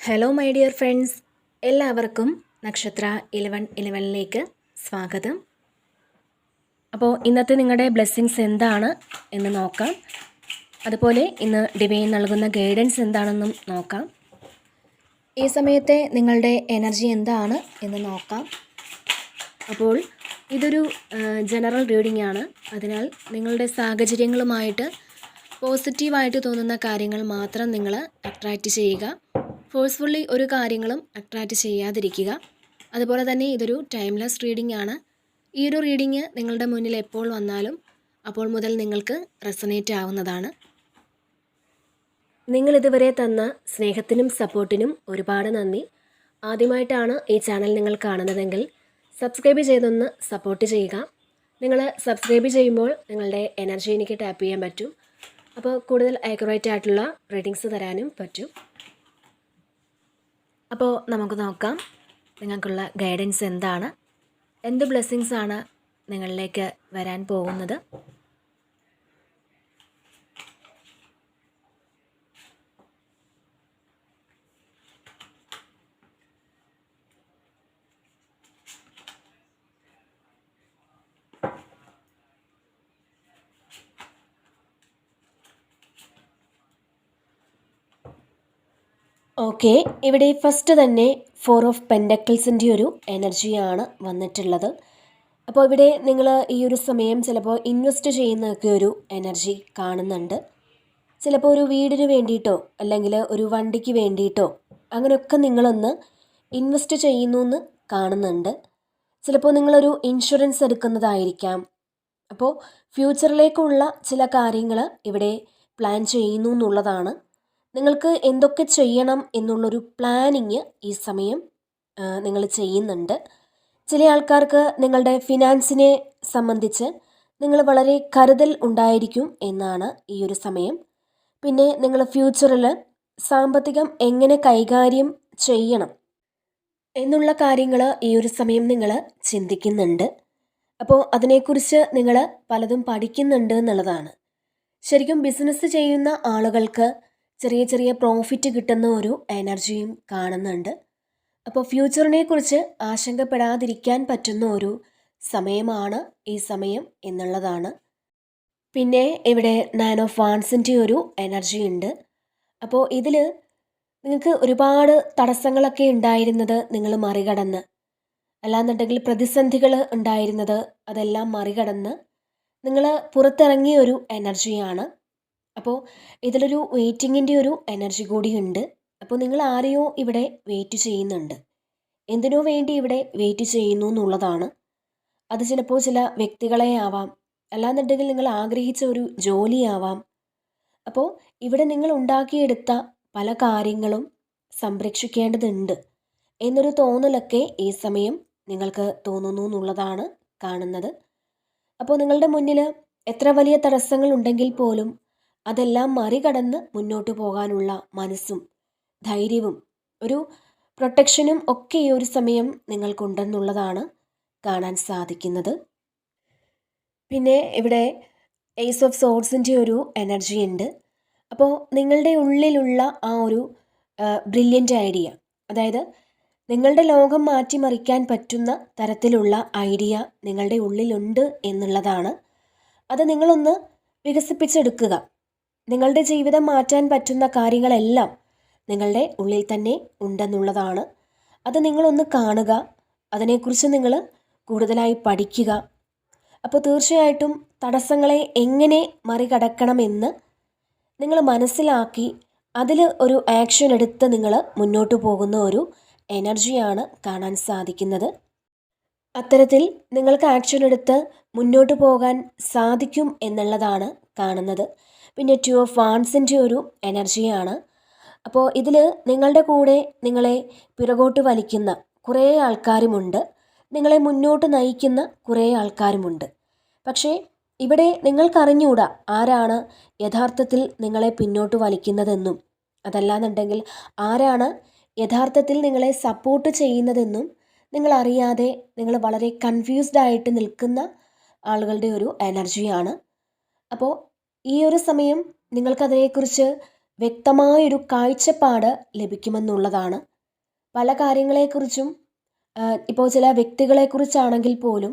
Hello my dear friends, എല്ലാവർക്കും നക്ഷത്ര 1111ലേക്ക് സ്വാഗതം. അപ്പോൾ ഇന്നത്തെ നിങ്ങളുടെ ബ്ലെസ്സിങ്സ് എന്താണ് എന്ന് നോക്കാം. അതുപോലെ ഇന്ന് ഡിവൈൻ നൽകുന്ന ഗൈഡൻസ് എന്താണെന്നും നോക്കാം. ഈ സമയത്തെ നിങ്ങളുടെ എനർജി എന്താണ് എന്ന് നോക്കാം. അപ്പോൾ ഇതൊരു ജനറൽ റീഡിംഗ് ആണ്. അതിനാൽ നിങ്ങളുടെ സാഹചര്യങ്ങളുമായിട്ട് പോസിറ്റീവായിട്ട് തോന്നുന്ന കാര്യങ്ങൾ മാത്രം നിങ്ങൾ അട്രാക്റ്റ് ചെയ്യുക. ഫോഴ്സ്ഫുള്ളി ഒരു കാര്യങ്ങളും അട്രാക്റ്റ് ചെയ്യാതിരിക്കുക. അതുപോലെ തന്നെ ഇതൊരു ടൈംലെസ് റീഡിംഗ് ആണ്. ഈ ഒരു റീഡിംഗ് നിങ്ങളുടെ മുന്നിൽ എപ്പോൾ വന്നാലും അപ്പോൾ മുതൽ നിങ്ങൾക്ക് റെസനേറ്റ് ആവുന്നതാണ്. നിങ്ങളിതുവരെ തന്ന സ്നേഹത്തിനും സപ്പോർട്ടിനും ഒരുപാട് നന്ദി. ആദ്യമായിട്ടാണ് ഈ ചാനൽ നിങ്ങൾ കാണുന്നതെങ്കിൽ സബ്സ്ക്രൈബ് ചെയ്തൊന്ന് സപ്പോർട്ട് ചെയ്യുക. നിങ്ങൾ സബ്സ്ക്രൈബ് ചെയ്യുമ്പോൾ നിങ്ങളുടെ എനർജി എനിക്ക് ടാപ്പ് ചെയ്യാൻ പറ്റും. അപ്പോൾ കൂടുതൽ ആക്യുറേറ്റ് ആയിട്ടുള്ള റീഡിങ്സ് തരാനും പറ്റും. അപ്പോൾ നമുക്ക് നോക്കാം നിങ്ങൾക്കുള്ള ഗൈഡൻസ് എന്താണ്, എന്ത് ബ്ലെസ്സിങ്സ് ആണ് നിങ്ങളിലേക്ക് വരാൻ പോകുന്നത്. ഓക്കെ, ഇവിടെ ഫസ്റ്റ് തന്നെ 4 ഓഫ് പെൻഡക്കിൾസിൻ്റെ ഒരു എനർജിയാണ് വന്നിട്ടുള്ളത്. അപ്പോൾ ഇവിടെ നിങ്ങൾ ഈ ഒരു സമയം ചിലപ്പോൾ ഇൻവെസ്റ്റ് ചെയ്യുന്നതൊക്കെ ഒരു എനർജി കാണുന്നുണ്ട്. ചിലപ്പോൾ ഒരു വീടിന് വേണ്ടിയിട്ടോ അല്ലെങ്കിൽ ഒരു വണ്ടിക്ക് വേണ്ടിയിട്ടോ അങ്ങനെയൊക്കെ നിങ്ങളൊന്ന് ഇൻവെസ്റ്റ് ചെയ്യുന്നു എന്ന് കാണുന്നുണ്ട്. ചിലപ്പോൾ നിങ്ങളൊരു ഇൻഷുറൻസ് എടുക്കുന്നതായിരിക്കാം. അപ്പോൾ ഫ്യൂച്ചറിലേക്കുള്ള ചില കാര്യങ്ങൾ ഇവിടെ പ്ലാൻ ചെയ്യുന്നു എന്നുള്ളതാണ്. നിങ്ങൾക്ക് എന്തൊക്കെ ചെയ്യണം എന്നുള്ളൊരു പ്ലാനിങ് ഈ സമയം നിങ്ങൾ ചെയ്യുന്നുണ്ട്. ചില ആൾക്കാർക്ക് നിങ്ങളുടെ ഫിനാൻസിനെ സംബന്ധിച്ച് നിങ്ങൾ വളരെ കരുതൽ ഉണ്ടായിരിക്കും എന്നാണ് ഈ ഒരു സമയം. പിന്നെ നിങ്ങൾ ഫ്യൂച്ചറിൽ സാമ്പത്തികം എങ്ങനെ കൈകാര്യം ചെയ്യണം എന്നുള്ള കാര്യങ്ങൾ ഈ ഒരു സമയം നിങ്ങൾ ചിന്തിക്കുന്നുണ്ട്. അപ്പോൾ അതിനെക്കുറിച്ച് നിങ്ങൾ പലതും പഠിക്കുന്നുണ്ട് എന്നുള്ളതാണ്. ശരിക്കും ബിസിനസ് ചെയ്യുന്ന ആളുകൾക്ക് ചെറിയ ചെറിയ പ്രോഫിറ്റ് കിട്ടുന്ന ഒരു എനർജിയും കാണുന്നുണ്ട്. അപ്പോൾ ഫ്യൂച്ചറിനെ കുറിച്ച് ആശങ്കപ്പെടാതിരിക്കാൻ പറ്റുന്ന ഒരു സമയമാണ് ഈ സമയം എന്നുള്ളതാണ്. പിന്നെ ഇവിടെ 9 ഓഫ് വാൻസിൻ്റെ ഒരു എനർജി ഉണ്ട്. അപ്പോൾ ഇതിൽ നിങ്ങൾക്ക് ഒരുപാട് തടസ്സങ്ങളൊക്കെ ഉണ്ടായിരുന്നത് നിങ്ങൾ മറികടന്ന്, അല്ലാന്നുണ്ടെങ്കിൽ പ്രതിസന്ധികൾ ഉണ്ടായിരുന്നത് അതെല്ലാം മറികടന്ന് നിങ്ങൾ പുറത്തിറങ്ങിയ ഒരു എനർജിയാണ്. അപ്പോൾ ഇതിലൊരു വെയിറ്റിങ്ങിൻ്റെ ഒരു എനർജി കൂടിയുണ്ട്. അപ്പോൾ നിങ്ങൾ ആരെയോ ഇവിടെ വെയിറ്റ് ചെയ്യുന്നുണ്ട്, എന്തിനോ വേണ്ടി ഇവിടെ വെയിറ്റ് ചെയ്യുന്നു എന്നുള്ളതാണ്. അത് ചിലപ്പോൾ ചില വ്യക്തികളെ ആവാം, അല്ലാന്നുണ്ടെങ്കിൽ നിങ്ങൾ ആഗ്രഹിച്ച ഒരു ജോലിയാവാം. അപ്പോൾ ഇവിടെ നിങ്ങൾ ഉണ്ടാക്കിയെടുത്ത പല കാര്യങ്ങളും സംരക്ഷിക്കേണ്ടതുണ്ട് എന്നൊരു തോന്നലൊക്കെ ഈ സമയം നിങ്ങൾക്ക് തോന്നുന്നു എന്നുള്ളതാണ് കാണുന്നത്. അപ്പോൾ നിങ്ങളുടെ മുന്നിൽ എത്ര വലിയ തടസ്സങ്ങൾ ഉണ്ടെങ്കിൽ പോലും അതെല്ലാം മറികടന്ന് മുന്നോട്ട് പോകാനുള്ള മനസ്സും ധൈര്യവും ഒരു പ്രൊട്ടക്ഷനും ഒക്കെ ഈ ഒരു സമയം നിങ്ങൾക്കുണ്ടെന്നുള്ളതാണ് കാണാൻ സാധിക്കുന്നത്. പിന്നെ ഇവിടെ ഏസ് ഓഫ് സോർഡ്സിൻ്റെ ഒരു എനർജി ഉണ്ട്. അപ്പോൾ നിങ്ങളുടെ ഉള്ളിലുള്ള ആ ഒരു ബ്രില്യൻ്റ് ഐഡിയ, അതായത് നിങ്ങളുടെ ലോകം മാറ്റിമറിക്കാൻ പറ്റുന്ന തരത്തിലുള്ള ഐഡിയ നിങ്ങളുടെ ഉള്ളിലുണ്ട് എന്നുള്ളതാണ്. അത് നിങ്ങളൊന്ന് വികസിപ്പിച്ചെടുക്കുക. നിങ്ങളുടെ ജീവിതം മാറ്റാൻ പറ്റുന്ന കാര്യങ്ങളെല്ലാം നിങ്ങളുടെ ഉള്ളിൽ തന്നെ ഉണ്ടെന്നുള്ളതാണ്. അത് നിങ്ങളൊന്ന് കാണുക, അതിനെക്കുറിച്ച് നിങ്ങൾ കൂടുതലായി പഠിക്കുക. അപ്പോൾ തീർച്ചയായിട്ടും തടസ്സങ്ങളെ എങ്ങനെ മറികടക്കണമെന്ന് നിങ്ങൾ മനസ്സിലാക്കി അതിൽ ഒരു ആക്ഷൻ എടുത്ത് നിങ്ങൾ മുന്നോട്ട് പോകുന്ന ഒരു എനർജിയാണ് കാണാൻ സാധിക്കുന്നത്. അത്തരത്തിൽ നിങ്ങൾക്ക് ആക്ഷൻ എടുത്ത് മുന്നോട്ട് പോകാൻ സാധിക്കും എന്നുള്ളതാണ് കാണുന്നത്. പിന്നെ 2 ഓഫ് വാൻസിൻ്റെ ഒരു എനർജിയാണ്. അപ്പോൾ ഇതിൽ നിങ്ങളുടെ കൂടെ നിങ്ങളെ പിറകോട്ട് വലിക്കുന്ന കുറേ ആൾക്കാരുമുണ്ട്, നിങ്ങളെ മുന്നോട്ട് നയിക്കുന്ന കുറേ ആൾക്കാരുമുണ്ട്. പക്ഷേ ഇവിടെ നിങ്ങൾക്കറിഞ്ഞൂടാ ആരാണ് യഥാർത്ഥത്തിൽ നിങ്ങളെ പിന്നോട്ട് വലിക്കുന്നതെന്നും അതല്ലാന്നുണ്ടെങ്കിൽ ആരാണ് യഥാർത്ഥത്തിൽ നിങ്ങളെ സപ്പോർട്ട് ചെയ്യുന്നതെന്നും നിങ്ങളറിയാതെ നിങ്ങൾ വളരെ കൺഫ്യൂസ്ഡ് ആയിട്ട് നിൽക്കുന്ന ആളുകളുടെ ഒരു എനർജിയാണ്. അപ്പോൾ ഈ ഒരു സമയം നിങ്ങൾക്കതിനെക്കുറിച്ച് വ്യക്തമായൊരു കാഴ്ചപ്പാട് ലഭിക്കുമെന്നുള്ളതാണ്. പല കാര്യങ്ങളെക്കുറിച്ചും ഇപ്പോൾ ചില വ്യക്തികളെക്കുറിച്ചാണെങ്കിൽ പോലും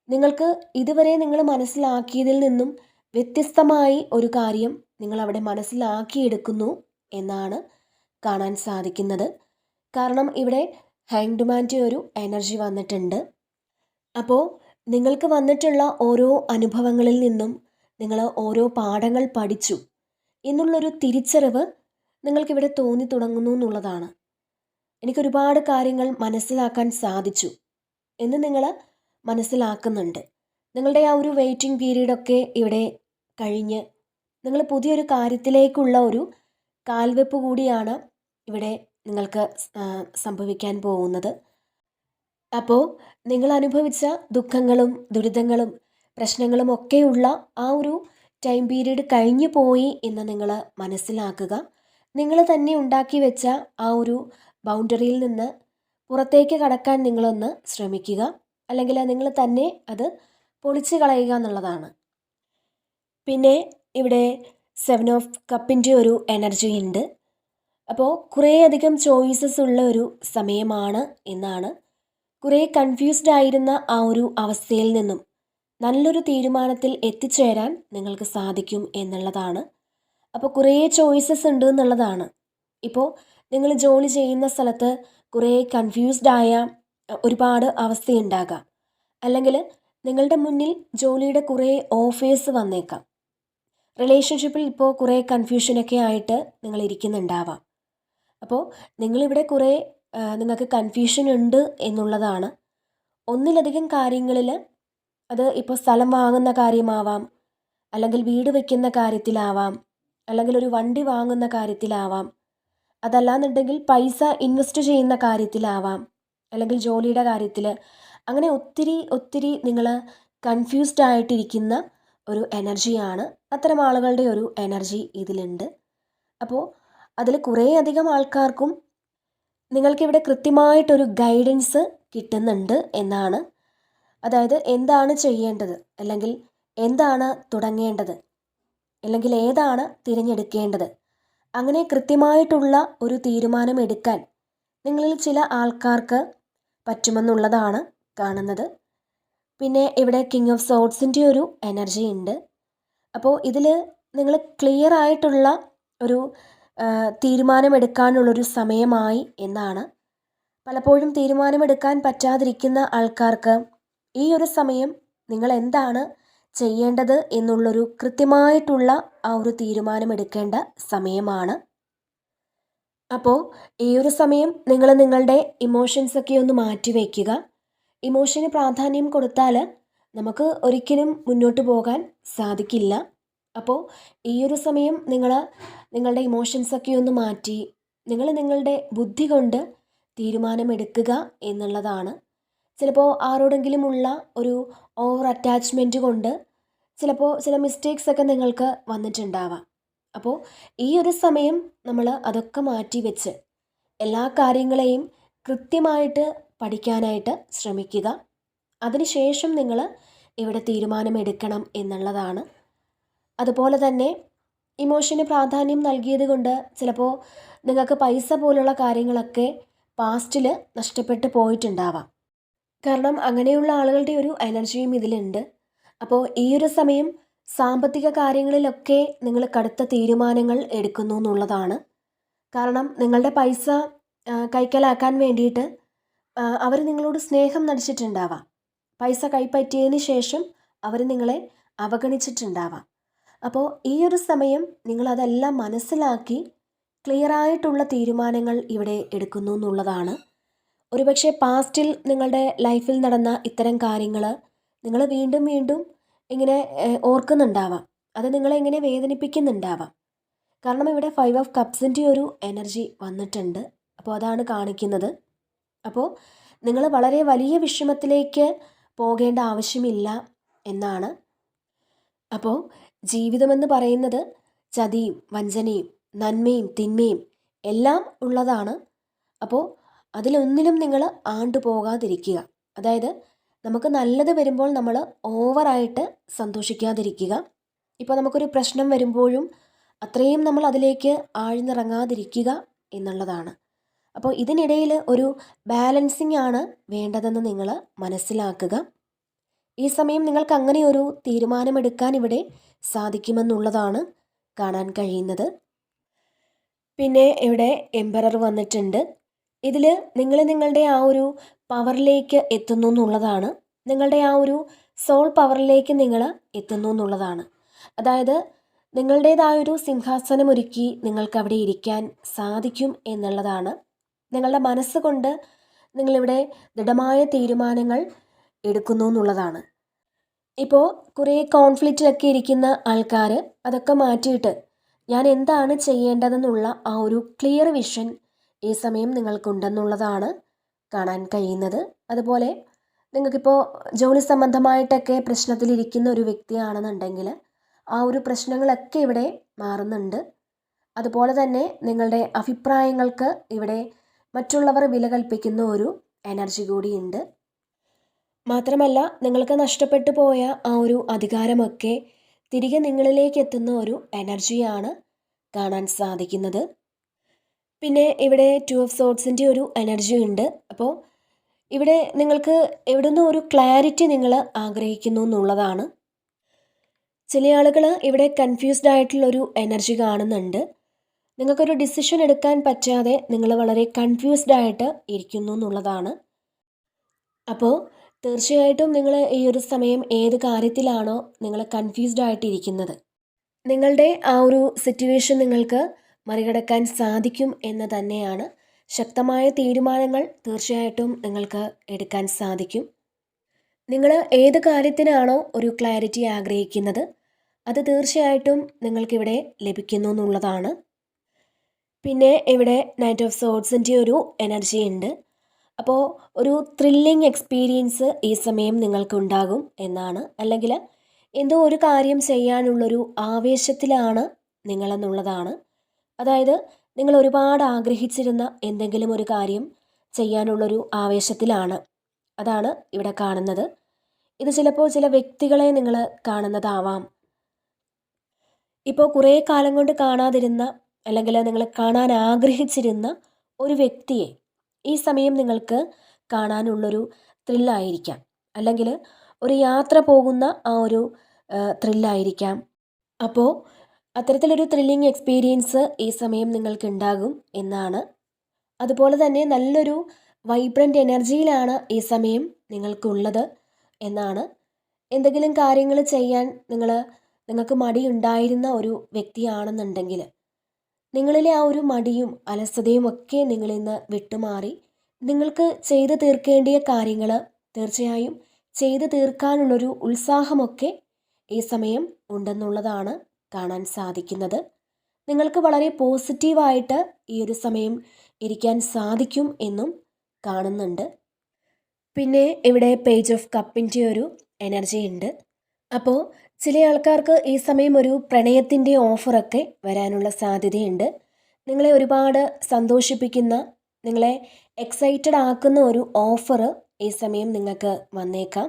നിങ്ങൾക്ക് ഇതുവരെ നിങ്ങൾ മനസ്സിലാക്കിയതിൽ നിന്നും വ്യത്യസ്തമായി ഒരു കാര്യം നിങ്ങളവിടെ മനസ്സിലാക്കിയെടുക്കുന്നു എന്നാണ് കാണാൻ സാധിക്കുന്നത്. കാരണം ഇവിടെ ഹാങ്ഡ്മാൻ്റെ ഒരു എനർജി വന്നിട്ടുണ്ട്. അപ്പോൾ നിങ്ങൾക്ക് വന്നിട്ടുള്ള ഓരോ അനുഭവങ്ങളിൽ നിന്നും നിങ്ങൾ ഓരോ പാഠങ്ങൾ പഠിച്ചു എന്നുള്ളൊരു തിരിച്ചറിവ് നിങ്ങൾക്കിവിടെ തോന്നി തുടങ്ങുന്നു എന്നുള്ളതാണ്. എനിക്കൊരുപാട് കാര്യങ്ങൾ മനസ്സിലാക്കാൻ സാധിച്ചു എന്ന് നിങ്ങൾ മനസ്സിലാക്കുന്നുണ്ട്. നിങ്ങളുടെ ആ ഒരു വെയിറ്റിംഗ് പീരീഡൊക്കെ ഇവിടെ കഴിഞ്ഞ് നിങ്ങൾ പുതിയൊരു കാര്യത്തിലേക്കുള്ള ഒരു കാൽവെപ്പ് കൂടിയാണ് ഇവിടെ നിങ്ങൾക്ക് സംഭവിക്കാൻ പോകുന്നത്. അപ്പോൾ നിങ്ങൾ അനുഭവിച്ച ദുഃഖങ്ങളും ദുരിതങ്ങളും പ്രശ്നങ്ങളും ഒക്കെയുള്ള ആ ഒരു ടൈം പീരീഡ് കഴിഞ്ഞു പോയി എന്ന് നിങ്ങൾ മനസ്സിലാക്കുക. നിങ്ങൾ തന്നെ ഉണ്ടാക്കി വെച്ച ആ ഒരു ബൗണ്ടറിയിൽ നിന്ന് പുറത്തേക്ക് കടക്കാൻ നിങ്ങളൊന്ന് ശ്രമിക്കുക. അല്ലെങ്കിൽ നിങ്ങൾ തന്നെ അത് പൊളിച്ച് കളയുക എന്നുള്ളതാണ്. പിന്നെ ഇവിടെ 7 ഓഫ് കപ്പിൻ്റെ ഒരു എനർജി ഉണ്ട്. അപ്പോൾ കുറേയധികം ചോയ്സസ് ഉള്ള ഒരു സമയമാണ് എന്നാണ്. കുറേ കൺഫ്യൂസ്ഡ് ആയിരുന്ന ആ ഒരു അവസ്ഥയിൽ നിന്നും നല്ലൊരു തീരുമാനത്തിൽ എത്തിച്ചേരാൻ നിങ്ങൾക്ക് സാധിക്കും എന്നുള്ളതാണ്. അപ്പോൾ കുറേ ചോയ്സസ് ഉണ്ട് എന്നുള്ളതാണ്. ഇപ്പോൾ നിങ്ങൾ ജോലി ചെയ്യുന്ന സ്ഥലത്ത് കുറേ കൺഫ്യൂസ്ഡ് ആയ ഒരുപാട് അവസ്ഥയുണ്ടാകാം. അല്ലെങ്കിൽ നിങ്ങളുടെ മുന്നിൽ ജോലിയുടെ കുറേ ഓഫേഴ്സ് വന്നേക്കാം. റിലേഷൻഷിപ്പിൽ ഇപ്പോൾ കുറേ കൺഫ്യൂഷനൊക്കെ ആയിട്ട് നിങ്ങൾ ഇരിക്കുന്നുണ്ടാവാം. അപ്പോൾ നിങ്ങളിവിടെ കുറേ നിങ്ങൾക്ക് കൺഫ്യൂഷൻ ഉണ്ട് എന്നുള്ളതാണ്. ഒന്നിലധികം കാര്യങ്ങളിൽ അത് ഇപ്പോൾ സ്ഥലം വാങ്ങുന്ന കാര്യമാവാം, അല്ലെങ്കിൽ വീട് വയ്ക്കുന്ന കാര്യത്തിലാവാം, അല്ലെങ്കിൽ ഒരു വണ്ടി വാങ്ങുന്ന കാര്യത്തിലാവാം, അതല്ലാന്നുണ്ടെങ്കിൽ പൈസ ഇൻവെസ്റ്റ് ചെയ്യുന്ന കാര്യത്തിലാവാം, അല്ലെങ്കിൽ ജോലിയുടെ കാര്യത്തിൽ. അങ്ങനെ ഒത്തിരി നിങ്ങൾ കൺഫ്യൂസ്ഡ് ആയിട്ടിരിക്കുന്ന ഒരു എനർജിയാണ്. അത്തരം ആളുകളുടെ ഒരു എനർജി ഇതിലുണ്ട്. അപ്പോൾ അതിൽ കുറേയധികം ആൾക്കാർക്കും നിങ്ങൾക്കിവിടെ കൃത്യമായിട്ടൊരു ഗൈഡൻസ് കിട്ടുന്നുണ്ട് എന്നാണ്. അതായത് എന്താണ് ചെയ്യേണ്ടത്, അല്ലെങ്കിൽ എന്താണ് തുടങ്ങേണ്ടത്, അല്ലെങ്കിൽ ഏതാണ് തിരഞ്ഞെടുക്കേണ്ടത്, അങ്ങനെ കൃത്യമായിട്ടുള്ള ഒരു തീരുമാനം എടുക്കാൻ നിങ്ങളിൽ ചില ആൾക്കാർക്ക് പറ്റുമെന്നുള്ളതാണ് കാണുന്നത്. പിന്നെ ഇവിടെ കിങ് ഓഫ് സോർഡ്സിൻ്റെ ഒരു എനർജി ഉണ്ട്. അപ്പോൾ ഇതിൽ നിങ്ങൾ ക്ലിയർ ആയിട്ടുള്ള ഒരു തീരുമാനമെടുക്കാനുള്ളൊരു സമയമായി എന്നാണ്. പലപ്പോഴും തീരുമാനമെടുക്കാൻ പറ്റാതിരിക്കുന്ന ആൾക്കാർക്ക് ഈ ഒരു സമയം നിങ്ങൾ എന്താണ് ചെയ്യേണ്ടത് എന്നുള്ളൊരു കൃത്യമായിട്ടുള്ള ആ ഒരു തീരുമാനമെടുക്കേണ്ട സമയമാണ്. അപ്പോൾ ഈ ഒരു സമയം നിങ്ങൾ നിങ്ങളുടെ ഇമോഷൻസൊക്കെ ഒന്ന് മാറ്റി വയ്ക്കുക. ഇമോഷന് പ്രാധാന്യം കൊടുത്താൽ നമുക്ക് ഒരിക്കലും മുന്നോട്ട് പോകാൻ സാധിക്കില്ല. അപ്പോൾ ഈ ഒരു സമയം നിങ്ങളുടെ ഇമോഷൻസൊക്കെ ഒന്ന് മാറ്റി നിങ്ങൾ നിങ്ങളുടെ ബുദ്ധി കൊണ്ട് തീരുമാനമെടുക്കുക എന്നുള്ളതാണ്. ചിലപ്പോൾ ആരോടെങ്കിലുമുള്ള ഒരു ഓവർ അറ്റാച്ച്മെൻറ്റ് കൊണ്ട് ചിലപ്പോൾ ചില മിസ്റ്റേക്സ് ഒക്കെ നിങ്ങൾക്ക് വന്നിട്ടുണ്ടാവാം. അപ്പോൾ ഈ ഒരു സമയം നമ്മൾ അതൊക്കെ മാറ്റി വെച്ച് എല്ലാ കാര്യങ്ങളെയും കൃത്യമായിട്ട് പഠിക്കാനായിട്ട് ശ്രമിക്കുക. അതിനുശേഷം നിങ്ങൾ ഇവിടെ തീരുമാനമെടുക്കണം എന്നുള്ളതാണ്. അതുപോലെ തന്നെ ഇമോഷന് പ്രാധാന്യം നൽകിയത് കൊണ്ട് ചിലപ്പോൾ നിങ്ങൾക്ക് പൈസ പോലുള്ള കാര്യങ്ങളൊക്കെ പാസ്റ്റിൽ നഷ്ടപ്പെട്ടു പോയിട്ടുണ്ടാവാം. കാരണം അങ്ങനെയുള്ള ആളുകളുടെ ഒരു എനർജിയും ഇതിലുണ്ട്. അപ്പോൾ ഈ ഒരു സമയം സാമ്പത്തിക കാര്യങ്ങളിലൊക്കെ നിങ്ങൾ കടുത്ത തീരുമാനങ്ങൾ എടുക്കുന്നു എന്നുള്ളതാണ്. കാരണം നിങ്ങളുടെ പൈസ കൈക്കലാക്കാൻ വേണ്ടിയിട്ട് അവർ നിങ്ങളോട് സ്നേഹം നടിച്ചിട്ടുണ്ടാവാം. പൈസ കൈപ്പറ്റിയതിന് ശേഷം അവർ നിങ്ങളെ അവഗണിച്ചിട്ടുണ്ടാവാം. അപ്പോൾ ഈ ഒരു സമയം നിങ്ങളതെല്ലാം മനസ്സിലാക്കി ക്ലിയറായിട്ടുള്ള തീരുമാനങ്ങൾ ഇവിടെ എടുക്കുന്നു എന്നുള്ളതാണ്. ഒരുപക്ഷെ പാസ്റ്റിൽ നിങ്ങളുടെ ലൈഫിൽ നടന്ന ഇത്തരം കാര്യങ്ങൾ നിങ്ങൾ വീണ്ടും വീണ്ടും ഇങ്ങനെ ഓർക്കുന്നുണ്ടാവാം. അത് നിങ്ങളെ ഇങ്ങനെ വേദനിപ്പിക്കുന്നുണ്ടാവാം. കാരണം ഇവിടെ 5 ഓഫ് കപ്സിൻ്റെ ഒരു എനർജി വന്നിട്ടുണ്ട്. അപ്പോൾ അതാണ് കാണിക്കുന്നത്. അപ്പോൾ നിങ്ങൾ വളരെ വലിയ വിഷമത്തിലേക്ക് പോകേണ്ട ആവശ്യമില്ല എന്നാണ്. അപ്പോൾ ജീവിതമെന്ന് പറയുന്നത് ചതിയും വഞ്ചനയും നന്മയും തിന്മയും എല്ലാം ഉള്ളതാണ്. അപ്പോൾ അതിലൊന്നിലും നിങ്ങൾ ആണ്ടുപോകാതിരിക്കുക. അതായത് നമുക്ക് നല്ലത് വരുമ്പോൾ നമ്മൾ ഓവറായിട്ട് സന്തോഷിക്കാതിരിക്കുക. ഇപ്പോൾ നമുക്കൊരു പ്രശ്നം വരുമ്പോഴും അത്രയും നമ്മൾ അതിലേക്ക് ആഴ്ന്നിറങ്ങാതിരിക്കുക എന്നുള്ളതാണ്. അപ്പോൾ ഇതിനിടയിൽ ഒരു ബാലൻസിങ് ആണ് വേണ്ടതെന്ന് നിങ്ങൾ മനസ്സിലാക്കുക. ഈ സമയം നിങ്ങൾക്ക് അങ്ങനെ ഒരു തീരുമാനമെടുക്കാൻ ഇവിടെ സാധിക്കുമെന്നുള്ളതാണ് കാണാൻ കഴിയുന്നത്. പിന്നെ ഇവിടെ എംപറർ വന്നിട്ടുണ്ട്. ഇതിൽ നിങ്ങൾ നിങ്ങളുടെ ആ ഒരു പവറിലേക്ക് എത്തുന്നു എന്നുള്ളതാണ്. നിങ്ങളുടെ ആ ഒരു സോൾ പവറിലേക്ക് നിങ്ങൾ എത്തുന്നു എന്നുള്ളതാണ്. അതായത് നിങ്ങളുടേതായൊരു സിംഹാസനം ഒരുക്കി നിങ്ങൾക്ക് അവിടെ ഇരിക്കാൻ സാധിക്കും എന്നുള്ളതാണ്. നിങ്ങളുടെ മനസ്സുകൊണ്ട് നിങ്ങളിവിടെ ദൃഢമായ തീരുമാനങ്ങൾ എടുക്കുന്നു എന്നുള്ളതാണ്. ഇപ്പോൾ കുറേ കോൺഫ്ലിക്റ്റിലൊക്കെ ഇരിക്കുന്ന ആൾക്കാർ അതൊക്കെ മാറ്റിയിട്ട് ഞാൻ എന്താണ് ചെയ്യേണ്ടതെന്നുള്ള ആ ഒരു ക്ലിയർ വിഷൻ ഈ സമയം നിങ്ങൾക്കുണ്ടെന്നുള്ളതാണ് കാണാൻ കഴിയുന്നത്. അതുപോലെ നിങ്ങൾക്കിപ്പോൾ ജോലി സംബന്ധമായിട്ടൊക്കെ പ്രശ്നത്തിലിരിക്കുന്ന ഒരു വ്യക്തിയാണെന്നുണ്ടെങ്കിൽ ആ ഒരു പ്രശ്നങ്ങളൊക്കെ ഇവിടെ മാറുന്നുണ്ട്. അതുപോലെ തന്നെ നിങ്ങളുടെ അഭിപ്രായങ്ങൾക്ക് ഇവിടെ മറ്റുള്ളവർ വില കൽപ്പിക്കുന്ന ഒരു എനർജി കൂടിയുണ്ട്. മാത്രമല്ല നിങ്ങൾക്ക് നഷ്ടപ്പെട്ടു പോയ ആ ഒരു അധികാരമൊക്കെ തിരികെ നിങ്ങളിലേക്ക് എത്തുന്ന ഒരു എനർജിയാണ് കാണാൻ സാധിക്കുന്നത്. പിന്നെ ഇവിടെ 2 ഓഫ് സോർഡ്സിൻ്റെ ഒരു എനർജി ഉണ്ട്. അപ്പോൾ ഇവിടെ നിങ്ങൾക്ക് എവിടെ നിന്നും ഒരു ക്ലാരിറ്റി നിങ്ങൾ ആഗ്രഹിക്കുന്നു എന്നുള്ളതാണ്. ചില ആളുകൾ ഇവിടെ കൺഫ്യൂസ്ഡ് ആയിട്ടുള്ളൊരു എനർജി കാണുന്നുണ്ട്. നിങ്ങൾക്കൊരു ഡിസിഷൻ എടുക്കാൻ പറ്റാതെ നിങ്ങൾ വളരെ കൺഫ്യൂസ്ഡ് ആയിട്ട് ഇരിക്കുന്നു എന്നുള്ളതാണ്. അപ്പോൾ തീർച്ചയായിട്ടും നിങ്ങൾ ഈ ഒരു സമയം ഏത് കാര്യത്തിലാണോ നിങ്ങൾ കൺഫ്യൂസ്ഡ് ആയിട്ടിരിക്കുന്നത്, നിങ്ങളുടെ ആ ഒരു സിറ്റുവേഷൻ നിങ്ങൾക്ക് മറികടക്കാൻ സാധിക്കും എന്ന് തന്നെയാണ്. ശക്തമായ തീരുമാനങ്ങൾ തീർച്ചയായിട്ടും നിങ്ങൾക്ക് എടുക്കാൻ സാധിക്കും. നിങ്ങൾ ഏത് കാര്യത്തിനാണോ ഒരു ക്ലാരിറ്റി ആഗ്രഹിക്കുന്നത് അത് തീർച്ചയായിട്ടും നിങ്ങൾക്കിവിടെ ലഭിക്കുന്നു എന്നുള്ളതാണ്. പിന്നെ ഇവിടെ നൈറ്റ് ഓഫ് സോർഡ്സിൻ്റെ ഒരു എനർജി ഉണ്ട്. അപ്പോൾ ഒരു ത്രില്ലിംഗ് എക്സ്പീരിയൻസ് ഈ സമയം നിങ്ങൾക്കുണ്ടാകും എന്നാണ്. അല്ലെങ്കിൽ എന്തോ ഒരു കാര്യം ചെയ്യാനുള്ളൊരു ആവേശത്തിലാണ് നിങ്ങളെന്നുള്ളതാണ്. അതായത് നിങ്ങൾ ഒരുപാട് ആഗ്രഹിച്ചിരുന്ന എന്തെങ്കിലും ഒരു കാര്യം ചെയ്യാനുള്ളൊരു ആവേശത്തിലാണ്. അതാണ് ഇവിടെ കാണുന്നത്. ഇത് ചിലപ്പോൾ ചില വ്യക്തികളെ നിങ്ങൾ കാണുന്നതാവാം. ഇപ്പോൾ കുറേ കാലം കൊണ്ട് കാണാതിരുന്ന അല്ലെങ്കിൽ നിങ്ങൾ കാണാൻ ആഗ്രഹിച്ചിരുന്ന ഒരു വ്യക്തിയെ ഈ സമയം നിങ്ങൾക്ക് കാണാനുള്ളൊരു ത്രില്ലായിരിക്കാം. അല്ലെങ്കിൽ ഒരു യാത്ര പോകുന്ന ആ ഒരു ത്രില്ലായിരിക്കാം. അപ്പോൾ അത്തരത്തിലൊരു ത്രില്ലിംഗ് എക്സ്പീരിയൻസ് ഈ സമയം നിങ്ങൾക്കുണ്ടാകും എന്നാണ്. അതുപോലെ തന്നെ നല്ലൊരു വൈബ്രൻ്റ് എനർജിയിലാണ് ഈ സമയം നിങ്ങൾക്കുള്ളത് എന്നാണ്. എന്തെങ്കിലും കാര്യങ്ങൾ ചെയ്യാൻ നിങ്ങൾക്ക് മടിയുണ്ടായിരുന്ന ഒരു വ്യക്തിയാണെന്നുണ്ടെങ്കിൽ നിങ്ങളിലെ ആ ഒരു മടിയും അലസതയും ഒക്കെ നിങ്ങളിൽ നിന്ന് വിട്ടുമാറി നിങ്ങൾക്ക് ചെയ്തു തീർക്കേണ്ടിയ കാര്യങ്ങൾ തീർച്ചയായും ചെയ്തു തീർക്കാനുള്ളൊരു ഉത്സാഹമൊക്കെ ഈ സമയം ഉണ്ടെന്നുള്ളതാണ് കാണാൻ സാധിക്കുന്നത്. നിങ്ങൾക്ക് വളരെ പോസിറ്റീവായിട്ട് ഈ ഒരു സമയം ഇരിക്കാൻ സാധിക്കും എന്നും കാണുന്നുണ്ട്. പിന്നെ ഇവിടെ പേജ് ഓഫ് കപ്പിൻ്റെ ഒരു എനർജി ഉണ്ട്. അപ്പോൾ ചില ആൾക്കാർക്ക് ഈ സമയം ഒരു പ്രണയത്തിൻ്റെ ഓഫറൊക്കെ വരാനുള്ള സാധ്യതയുണ്ട്. നിങ്ങളെ ഒരുപാട് സന്തോഷിപ്പിക്കുന്ന, നിങ്ങളെ എക്സൈറ്റഡ് ആക്കുന്ന ഒരു ഓഫർ ഈ സമയം നിങ്ങൾക്ക് വന്നേക്കാം.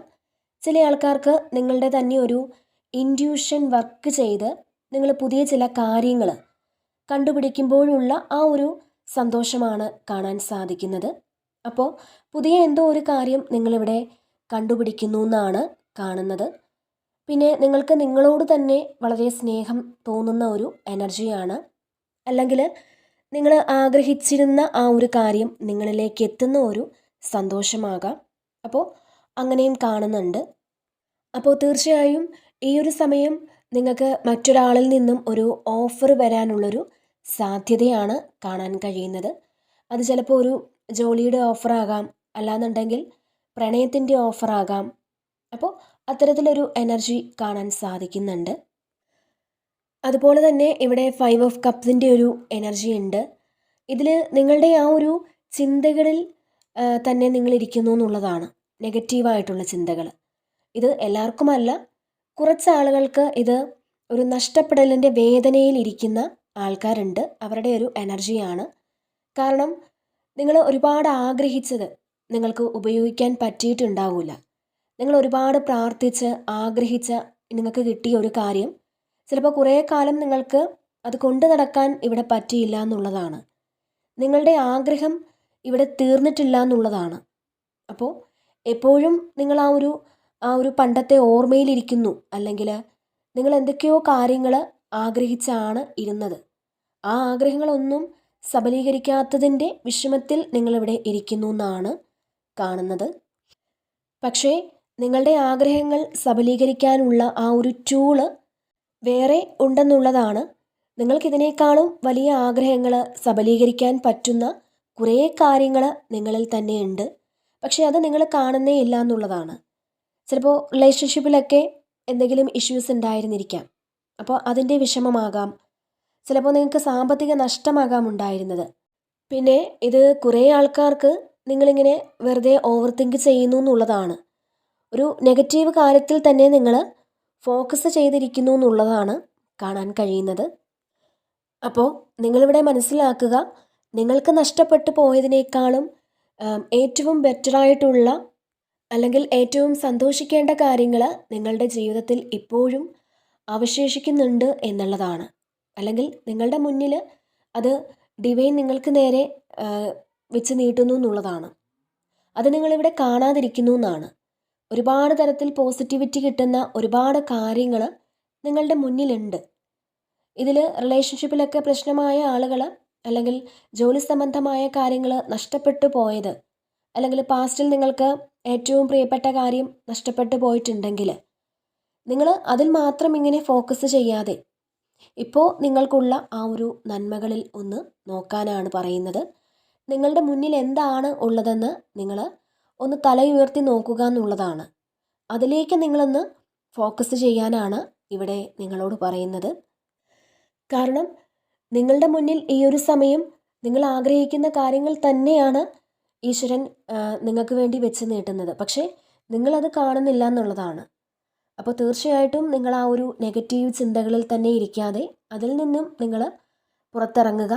ചില ആൾക്കാർക്ക് നിങ്ങളുടെ തന്നെ ഒരു ഇൻറ്റ്യൂഷൻ വർക്ക് ചെയ്ത് നിങ്ങൾ പുതിയ ചില കാര്യങ്ങൾ കണ്ടുപിടിക്കുമ്പോഴുള്ള ആ ഒരു സന്തോഷമാണ് കാണാൻ സാധിക്കുന്നത്. അപ്പോൾ പുതിയ എന്തോ ഒരു കാര്യം നിങ്ങളിവിടെ കണ്ടുപിടിക്കുന്നു എന്നാണ് കാണുന്നത്. പിന്നെ നിങ്ങൾക്ക് നിങ്ങളോട് തന്നെ വളരെ സ്നേഹം തോന്നുന്ന ഒരു എനർജിയാണ്. അല്ലെങ്കിൽ നിങ്ങൾ ആഗ്രഹിച്ചിരുന്ന ആ ഒരു കാര്യം നിങ്ങളിലേക്ക് എത്തുന്ന ഒരു സന്തോഷമാകാം. അപ്പോൾ അങ്ങനെയും കാണുന്നുണ്ട്. അപ്പോൾ തീർച്ചയായും ഈ ഒരു സമയം നിങ്ങൾക്ക് മറ്റൊരാളിൽ നിന്നും ഒരു ഓഫർ വരാനുള്ളൊരു സാധ്യതയാണ് കാണാൻ കഴിയുന്നത്. അത് ചിലപ്പോൾ ഒരു ജോലിയുടെ ഓഫറാകാം, അല്ലാന്നുണ്ടെങ്കിൽ പ്രണയത്തിൻ്റെ ഓഫറാകാം. അപ്പോൾ അത്തരത്തിലൊരു എനർജി കാണാൻ സാധിക്കുന്നുണ്ട്. അതുപോലെ തന്നെ ഇവിടെ 5 ഓഫ് കപ്സിൻ്റെ ഒരു എനർജി ഉണ്ട്. ഇതിൽ നിങ്ങളുടെ ആ ഒരു ചിന്തകളിൽ തന്നെ നിങ്ങളിരിക്കുന്നു എന്നുള്ളതാണ്. നെഗറ്റീവായിട്ടുള്ള ചിന്തകൾ. ഇത് എല്ലാവർക്കുമല്ല, കുറച്ച് ആളുകൾക്ക് ഇത് ഒരു നഷ്ടപ്പെടലിൻ്റെ വേദനയിലിരിക്കുന്ന ആൾക്കാരുണ്ട്. അവരുടെ ഒരു എനർജിയാണ്. കാരണം നിങ്ങൾ ഒരുപാട് ആഗ്രഹിച്ചത് നിങ്ങൾക്ക് ഉപയോഗിക്കാൻ പറ്റിയിട്ടുണ്ടാവില്ല. നിങ്ങൾ ഒരുപാട് പ്രാർത്ഥിച്ച് ആഗ്രഹിച്ച നിങ്ങൾക്ക് കിട്ടിയ ഒരു കാര്യം ചിലപ്പോൾ കുറേ കാലം നിങ്ങൾക്ക് അത് കൊണ്ടു നടക്കാൻ ഇവിടെ പറ്റിയില്ല എന്നുള്ളതാണ്. നിങ്ങളുടെ ആഗ്രഹം ഇവിടെ തീർന്നിട്ടില്ല എന്നുള്ളതാണ്. അപ്പോൾ എപ്പോഴും നിങ്ങൾ ആ ഒരു പണ്ടത്തെ ഓർമ്മയിലിരിക്കുന്നു, അല്ലെങ്കിൽ നിങ്ങൾ എന്തൊക്കെയോ കാര്യങ്ങൾ ആഗ്രഹിച്ചാണ് ഇരുന്നത്. ആ ആഗ്രഹങ്ങളൊന്നും സബലീകരിക്കാത്തതിൻ്റെ വിഷമത്തിൽ നിങ്ങളിവിടെ ഇരിക്കുന്നു എന്നാണ് കാണുന്നത്. പക്ഷേ നിങ്ങളുടെ ആഗ്രഹങ്ങൾ സബലീകരിക്കാനുള്ള ആ ഒരു ടൂള് വേറെ ഉണ്ടെന്നുള്ളതാണ്. നിങ്ങൾക്കിതിനേക്കാളും വലിയ ആഗ്രഹങ്ങൾ സബലീകരിക്കാൻ പറ്റുന്ന കുറേ കാര്യങ്ങൾ നിങ്ങളിൽ തന്നെയുണ്ട്. പക്ഷേ അത് നിങ്ങൾ കാണുന്നേ ഇല്ല എന്നുള്ളതാണ്. ചിലപ്പോൾ റിലേഷൻഷിപ്പിലൊക്കെ എന്തെങ്കിലും ഇഷ്യൂസ് ഉണ്ടായിരുന്നിരിക്കാം. അപ്പോൾ അതിൻ്റെ വിഷമമാകാം. ചിലപ്പോൾ നിങ്ങൾക്ക് സാമ്പത്തിക നഷ്ടമാകാം ഉണ്ടായിരുന്നത്. പിന്നെ ഇത് കുറേ ആൾക്കാർക്ക് നിങ്ങളിങ്ങനെ വെറുതെ ഓവർ തിങ്ക് ചെയ്യുന്നു എന്നുള്ളതാണ്. ഒരു നെഗറ്റീവ് കാര്യത്തിൽ തന്നെ നിങ്ങൾ ഫോക്കസ് ചെയ്തിരിക്കുന്നു എന്നുള്ളതാണ് കാണാൻ കഴിയുന്നത്. അപ്പോൾ നിങ്ങളിവിടെ മനസ്സിലാക്കുക, നിങ്ങൾക്ക് നഷ്ടപ്പെട്ടു പോയതിനേക്കാളും ഏറ്റവും ബെറ്ററായിട്ടുള്ള അല്ലെങ്കിൽ ഏറ്റവും സന്തോഷിക്കേണ്ട കാര്യങ്ങൾ നിങ്ങളുടെ ജീവിതത്തിൽ ഇപ്പോഴും അവശേഷിക്കുന്നുണ്ട് എന്നുള്ളതാണ്. അല്ലെങ്കിൽ നിങ്ങളുടെ മുന്നിൽ അത് ഡിവൈൻ നിങ്ങൾക്ക് നേരെ വെച്ച് നീട്ടുന്നു എന്നുള്ളതാണ്. അത് നിങ്ങളിവിടെ കാണാതിരിക്കുന്നു എന്നാണ്. ഒരുപാട് തരത്തിൽ പോസിറ്റിവിറ്റി കിട്ടുന്ന ഒരുപാട് കാര്യങ്ങൾ നിങ്ങളുടെ മുന്നിലുണ്ട്. ഇതിൽ റിലേഷൻഷിപ്പിലൊക്കെ പ്രശ്നമായ ആളുകൾ, അല്ലെങ്കിൽ ജോലി സംബന്ധമായ കാര്യങ്ങൾ നഷ്ടപ്പെട്ടു പോയത്, അല്ലെങ്കിൽ പാസ്റ്റിൽ നിങ്ങൾക്ക് ഏറ്റവും പ്രിയപ്പെട്ട കാര്യം നഷ്ടപ്പെട്ടു പോയിട്ടുണ്ടെങ്കിൽ നിങ്ങൾ അതിൽ മാത്രം ഇങ്ങനെ ഫോക്കസ് ചെയ്യാതെ ഇപ്പോൾ നിങ്ങൾക്കുള്ള ആ ഒരു നന്മകളിൽ ഒന്ന് നോക്കാനാണ് പറയുന്നത്. നിങ്ങളുടെ മുന്നിൽ എന്താണ് ഉള്ളതെന്ന് നിങ്ങൾ ഒന്ന് തലയുയർത്തി നോക്കുക എന്നുള്ളതാണ്. അതിലേക്ക് നിങ്ങളൊന്ന് ഫോക്കസ് ചെയ്യാനാണ് ഇവിടെ നിങ്ങളോട് പറയുന്നത്. കാരണം നിങ്ങളുടെ മുന്നിൽ ഈ ഒരു സമയം നിങ്ങൾ ആഗ്രഹിക്കുന്ന കാര്യങ്ങൾ തന്നെയാണ് ഈശ്വരൻ നിങ്ങൾക്ക് വേണ്ടി വെച്ച് നീട്ടുന്നത്. പക്ഷേ നിങ്ങളത് കാണുന്നില്ല എന്നുള്ളതാണ്. അപ്പോൾ തീർച്ചയായിട്ടും നിങ്ങൾ ആ ഒരു നെഗറ്റീവ് ചിന്തകളിൽ തന്നെ ഇരിക്കാതെ അതിൽ നിന്നും നിങ്ങൾ പുറത്തിറങ്ങുക.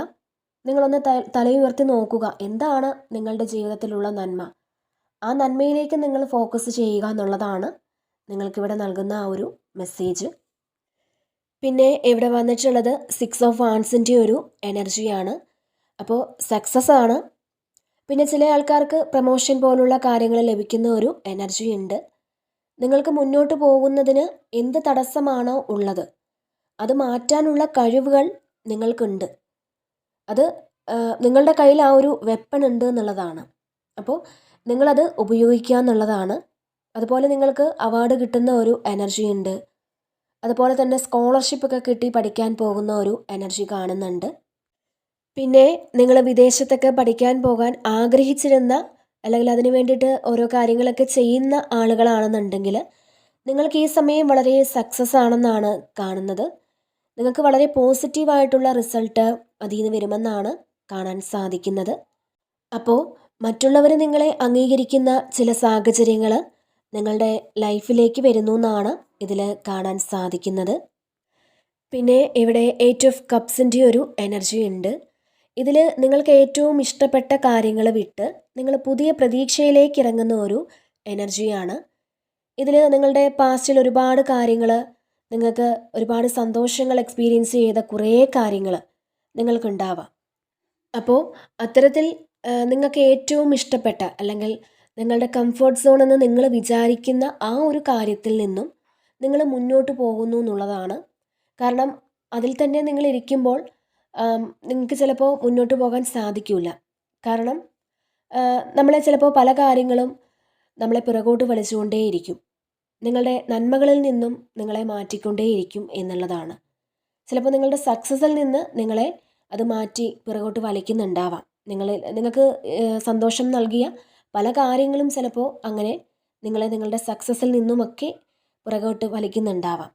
നിങ്ങളൊന്ന് തലയുയർത്തി നോക്കുക, എന്താണ് നിങ്ങളുടെ ജീവിതത്തിലുള്ള നന്മ. ആ നന്മയിലേക്ക് നിങ്ങൾ ഫോക്കസ് ചെയ്യുക എന്നുള്ളതാണ് നിങ്ങൾക്കിവിടെ നൽകുന്ന ആ ഒരു മെസ്സേജ്. പിന്നെ ഇവിടെ വന്നിട്ടുള്ളത് 6 ഓഫ് വാൻസിൻ്റെ ഒരു എനർജിയാണ്. അപ്പോൾ സക്സസ് ആണ്. പിന്നെ ചില ആൾക്കാർക്ക് പ്രമോഷൻ പോലുള്ള കാര്യങ്ങൾ ലഭിക്കുന്ന ഒരു എനർജി ഉണ്ട്. നിങ്ങൾക്ക് മുന്നോട്ട് പോകുന്നതിന് എന്ത് തടസ്സമാണോ ഉള്ളത് അത് മാറ്റാനുള്ള കഴിവുകൾ നിങ്ങൾക്കുണ്ട്. അത് നിങ്ങളുടെ കയ്യിൽ ആ ഒരു വെപ്പൺ ഉണ്ട് എന്നുള്ളതാണ്. അപ്പോൾ നിങ്ങളത് ഉപയോഗിക്കുക എന്നുള്ളതാണ്. അതുപോലെ നിങ്ങൾക്ക് അവാർഡ് കിട്ടുന്ന ഒരു എനർജി ഉണ്ട്. അതുപോലെ തന്നെ സ്കോളർഷിപ്പൊക്കെ കിട്ടി പഠിക്കാൻ പോകുന്ന ഒരു എനർജി കാണുന്നുണ്ട്. പിന്നെ നിങ്ങൾ വിദേശത്തൊക്കെ പഠിക്കാൻ പോകാൻ ആഗ്രഹിച്ചിരുന്ന, അല്ലെങ്കിൽ അതിന് വേണ്ടിയിട്ട് ഓരോ കാര്യങ്ങളൊക്കെ ചെയ്യുന്ന ആളുകളാണെന്നുണ്ടെങ്കിൽ നിങ്ങൾക്ക് ഈ സമയം വളരെ സക്സസ് ആണെന്നാണ് കാണുന്നത്. നിങ്ങൾക്ക് വളരെ പോസിറ്റീവായിട്ടുള്ള റിസൾട്ട് അതിൽ നിന്ന് വരുമെന്നാണ് കാണാൻ സാധിക്കുന്നത്. അപ്പോൾ മറ്റുള്ളവർ നിങ്ങളെ അംഗീകരിക്കുന്ന ചില സാഹചര്യങ്ങൾ നിങ്ങളുടെ ലൈഫിലേക്ക് വരുന്നു എന്നാണ് ഇതിൽ കാണാൻ സാധിക്കുന്നത്. പിന്നെ ഇവിടെ 8 ഓഫ് കപ്സിൻ്റെ ഒരു എനർജി ഉണ്ട്. ഇതിൽ നിങ്ങൾക്ക് ഏറ്റവും ഇഷ്ടപ്പെട്ട കാര്യങ്ങൾ വിട്ട് നിങ്ങൾ പുതിയ പ്രതീക്ഷയിലേക്ക് ഇറങ്ങുന്ന ഒരു എനർജിയാണ്. ഇതിൽ നിങ്ങളുടെ പാസ്റ്റിൽ ഒരുപാട് കാര്യങ്ങൾ, നിങ്ങൾക്ക് ഒരുപാട് സന്തോഷങ്ങൾ എക്സ്പീരിയൻസ് ചെയ്ത കുറേ കാര്യങ്ങൾ നിങ്ങൾക്കുണ്ടാവാം. അപ്പോൾ അത്തരത്തിൽ നിങ്ങൾക്ക് ഏറ്റവും ഇഷ്ടപ്പെട്ട, അല്ലെങ്കിൽ നിങ്ങളുടെ കംഫർട്ട് സോൺ എന്ന് നിങ്ങൾ വിചാരിക്കുന്ന ആ ഒരു കാര്യത്തിൽ നിന്നും നിങ്ങൾ മുന്നോട്ട് പോകുന്നു എന്നുള്ളതാണ്. കാരണം അതിൽ തന്നെ നിങ്ങൾ ഇരിക്കുമ്പോൾ നിങ്ങൾക്ക് ചിലപ്പോൾ മുന്നോട്ട് പോകാൻ സാധിക്കില്ല. കാരണം നമ്മളെ ചിലപ്പോൾ പല കാര്യങ്ങളും നമ്മളെ പിറകോട്ട് വലിച്ചുകൊണ്ടേയിരിക്കും. നിങ്ങളുടെ നന്മകളിൽ നിന്നും നിങ്ങളെ മാറ്റിക്കൊണ്ടേയിരിക്കും എന്നുള്ളതാണ്. ചിലപ്പോൾ നിങ്ങളുടെ സക്സസിൽ നിന്ന് നിങ്ങളെ അത് മാറ്റി പിറകോട്ട് വലിക്കുന്നുണ്ടാവാം. നിങ്ങൾക്ക് സന്തോഷം നൽകിയ പല കാര്യങ്ങളും ചിലപ്പോൾ അങ്ങനെ നിങ്ങളുടെ സക്സസിൽ നിന്നുമൊക്കെ പിറകോട്ട് വലിക്കുന്നുണ്ടാവാം.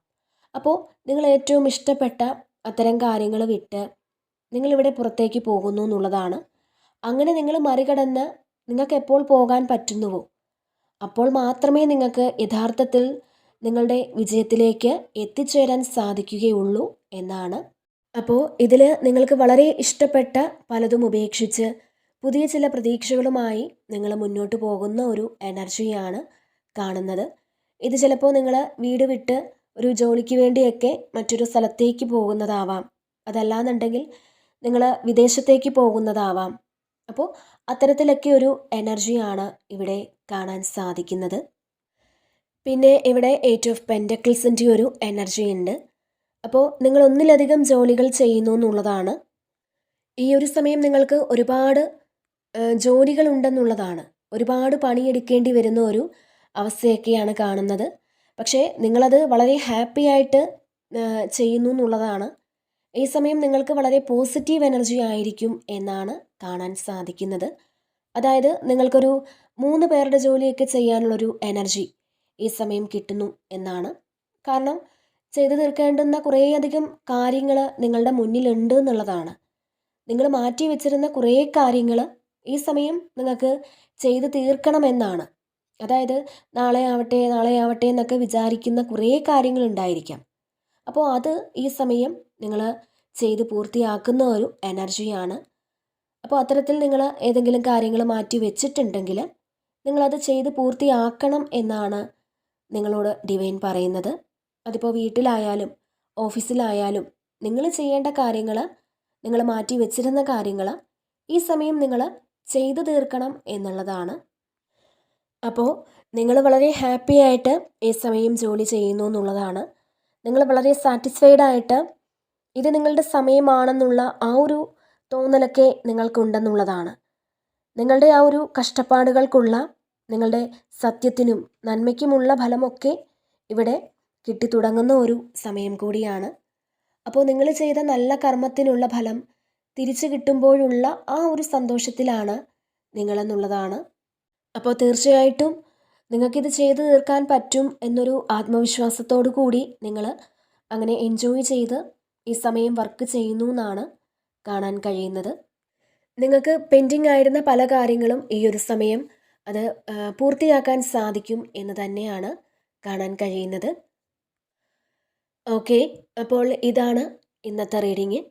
അപ്പോൾ നിങ്ങൾ ഏറ്റവും ഇഷ്ടപ്പെട്ട അത്തരം കാര്യങ്ങൾ വിട്ട് നിങ്ങളിവിടെ പുറത്തേക്ക് പോകുന്നു എന്നുള്ളതാണ്. അങ്ങനെ നിങ്ങൾ മറികടന്ന് നിങ്ങൾക്ക് എപ്പോൾ പോകാൻ പറ്റുന്നുവോ അപ്പോൾ മാത്രമേ നിങ്ങൾക്ക് യഥാർത്ഥത്തിൽ നിങ്ങളുടെ വിജയത്തിലേക്ക് എത്തിച്ചേരാൻ സാധിക്കുകയുള്ളൂ എന്നാണ്. അപ്പോൾ ഇതിൽ നിങ്ങൾക്ക് വളരെ ഇഷ്ടപ്പെട്ട പലതും ഉപേക്ഷിച്ച് പുതിയ ചില പ്രതീക്ഷകളുമായി നിങ്ങൾ മുന്നോട്ട് പോകുന്ന ഒരു എനർജിയാണ് കാണുന്നത്. ഇത് ചിലപ്പോൾ നിങ്ങൾ വീട് വിട്ട് ഒരു ജോലിക്ക് വേണ്ടിയൊക്കെ മറ്റൊരു സ്ഥലത്തേക്ക് പോകുന്നതാവാം. അതല്ലാന്നുണ്ടെങ്കിൽ നിങ്ങൾ വിദേശത്തേക്ക് പോകുന്നതാവാം. അപ്പോൾ അത്തരത്തിലൊക്കെ ഒരു എനർജിയാണ് ഇവിടെ കാണാൻ സാധിക്കുന്നത്. പിന്നെ ഇവിടെ 8 ഓഫ് പെൻറ്റക്കിൾസിൻ്റെ ഒരു എനർജി ഉണ്ട്. അപ്പോൾ നിങ്ങൾ ഒന്നിലധികം ജോലികൾ ചെയ്യുന്നു എന്നുള്ളതാണ്. ഈ ഒരു സമയം നിങ്ങൾക്ക് ഒരുപാട് ജോലികളുണ്ടെന്നുള്ളതാണ്. ഒരുപാട് പണിയെടുക്കേണ്ടി വരുന്ന ഒരു അവസ്ഥയൊക്കെയാണ് കാണുന്നത്. പക്ഷേ നിങ്ങളത് വളരെ ഹാപ്പി ആയിട്ട് ചെയ്യുന്നു എന്നുള്ളതാണ്. ഈ സമയം നിങ്ങൾക്ക് വളരെ പോസിറ്റീവ് എനർജി ആയിരിക്കും എന്നാണ് കാണാൻ സാധിക്കുന്നത്. അതായത് നിങ്ങൾക്കൊരു 3 പേരുടെ ജോലിയൊക്കെ ചെയ്യാനുള്ളൊരു എനർജി ഈ സമയം കിട്ടുന്നു എന്നാണ്. കാരണം ചെയ്തു തീർക്കേണ്ടുന്ന കുറേയധികം കാര്യങ്ങൾ നിങ്ങളുടെ മുന്നിലുണ്ട് എന്നുള്ളതാണ്. നിങ്ങൾ മാറ്റി വെച്ചിരുന്ന കുറേ കാര്യങ്ങൾ ഈ സമയം നിങ്ങൾക്ക് ചെയ്ത് തീർക്കണമെന്നാണ്. അതായത് നാളെ ആവട്ടെ നാളെ ആവട്ടെ എന്നൊക്കെ വിചാരിക്കുന്ന കുറേ കാര്യങ്ങളുണ്ടായിരിക്കാം. അപ്പോൾ അത് ഈ സമയം നിങ്ങൾ ചെയ്ത് പൂർത്തിയാക്കുന്ന ഒരു എനർജിയാണ്. അപ്പോൾ അത്തരത്തിൽ നിങ്ങൾ ഏതെങ്കിലും കാര്യങ്ങൾ മാറ്റി വെച്ചിട്ടുണ്ടെങ്കിൽ നിങ്ങളത് ചെയ്ത് പൂർത്തിയാക്കണം എന്നാണ് നിങ്ങളോട് ഡിവൈൻ പറയുന്നത്. അതിപ്പോൾ വീട്ടിലായാലും ഓഫീസിലായാലും നിങ്ങൾ ചെയ്യേണ്ട കാര്യങ്ങൾ, നിങ്ങൾ മാറ്റി വെച്ചിരുന്ന കാര്യങ്ങൾ ഈ സമയം നിങ്ങൾ ചെയ്തു തീർക്കണം എന്നുള്ളതാണ്. അപ്പോൾ നിങ്ങൾ വളരെ ഹാപ്പി ആയിട്ട് ഈ സമയം ജോലി ചെയ്യുന്നു എന്നുള്ളതാണ്. നിങ്ങൾ വളരെ സാറ്റിസ്ഫൈഡ് ആയിട്ട് ഇത് നിങ്ങളുടെ സമയമാണെന്നുള്ള ആ ഒരു തോന്നലൊക്കെ നിങ്ങൾക്കുണ്ടെന്നുള്ളതാണ്. നിങ്ങളുടെ ആ ഒരു കഷ്ടപ്പാടുകൾക്കുള്ള, നിങ്ങളുടെ സത്യത്തിനും നന്മയ്ക്കുമുള്ള ഫലമൊക്കെ ഇവിടെ കിട്ടിത്തുടങ്ങുന്ന ഒരു സമയം കൂടിയാണ്. അപ്പോൾ നിങ്ങൾ ചെയ്ത നല്ല കർമ്മത്തിനുള്ള ഫലം തിരിച്ചു കിട്ടുമ്പോഴുള്ള ആ ഒരു സന്തോഷത്തിലാണ് നിങ്ങളെന്നുള്ളതാണ്. അപ്പോൾ തീർച്ചയായിട്ടും നിങ്ങൾക്കിത് ചെയ്തു തീർക്കാൻ പറ്റും എന്നൊരു ആത്മവിശ്വാസത്തോടു കൂടി നിങ്ങൾ അങ്ങനെ എൻജോയ് ചെയ്ത് ഈ സമയം വർക്ക് ചെയ്യുന്നു എന്നാണ് കാണാൻ കഴിയുന്നത്. നിങ്ങൾക്ക് പെൻഡിങ് ആയിരുന്ന പല കാര്യങ്ങളും ഈ ഒരു സമയം അത് പൂർത്തിയാക്കാൻ സാധിക്കും എന്ന് തന്നെയാണ് കാണാൻ കഴിയുന്നത്. ഓക്കെ, അപ്പോൾ ഇതാണ് ഇന്നത്തെ റീഡിങ്.